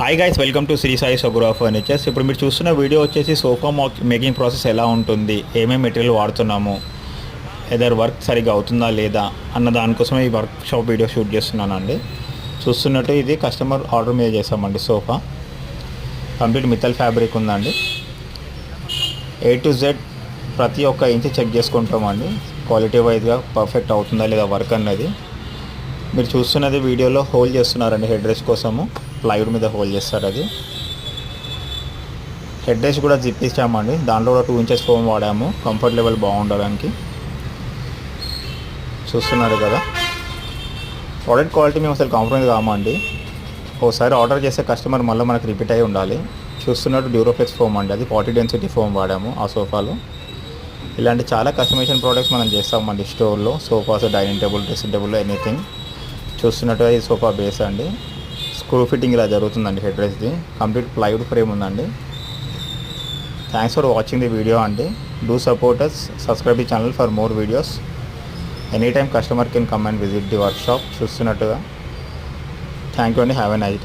Hi guys, welcome to Shri Sai Sagura furnitures. ఇప్పుడు మీరు చూస్తున్న వీడియో వచ్చేసి సోఫా మేకింగ్ ప్రాసెస్ ఎలా ఉంటుంది, ఏమేమి మెటీరియల్ వాడుతున్నాము, ఏదైనా వర్క్ సరిగ్గా అవుతుందా లేదా అన్న దానికోసమే ఈ వర్క్ షాప్ వీడియో షూట్ చేస్తున్నానండి. చూస్తున్నట్టు ఇది కస్టమర్ ఆర్డర్ మీద చేసామండి. సోఫా కంప్లీట్ మిత్తల్ ఫ్యాబ్రిక్ ఉందండి. A to Z ప్రతి ఒక్క ఇంచ్ చెక్ చేసుకుంటామండి, క్వాలిటీ వైజ్గా పర్ఫెక్ట్ అవుతుందా లేదా వర్క్ అన్నది. మీరు చూస్తున్నది వీడియోలో హోల్డ్ చేస్తున్నారండి హెడ్ రెస్ట్ కోసము. ప్లైవుడ్ మీద హోల్డ్ చేస్తారు. అది హెడ్ రెస్ట్ కూడా జిప్ ఇచ్చామండి. దాంట్లో కూడా 2 ఇంచెస్ ఫోమ్ వాడాము, కంఫర్ట్ లెవెల్ బాగుండడానికి. చూస్తున్నారు కదా, ప్రోడక్ట్ క్వాలిటీ మేము అసలు కాంప్రమైజ్ కామండి. ఒకసారి ఆర్డర్ చేసే కస్టమర్ మళ్ళీ మనకు రిపీట్ అయ్యి ఉండాలి. చూస్తున్నట్టు డ్యూరోఫ్లెక్స్ ఫోమ్ అండి, అది 40 డెన్సిటీ ఫోమ్ వాడాము ఆ సోఫాలో. ఇలాంటి చాలా కస్టమైజేషన్ ప్రోడక్ట్స్ మనం చేస్తామండి స్టోర్లో. Sofas, dining table, dressing table, anything. చూస్తున్నట్టుగా ఈ సోఫా బేస్ అండి, స్క్రూ ఫిట్టింగ్ ఇలా జరుగుతుందండి. హెడ్ రెస్ట్ది కంప్లీట్ ప్లైవుడ్ ఫ్రేమ్ ఉందండి. Thanks for watching the video అండి. Do support us, subscribe the channel for more videos. Any time customer can come and visit the workshop. చూస్తున్నట్టుగా thank you అండి. Have a nice day.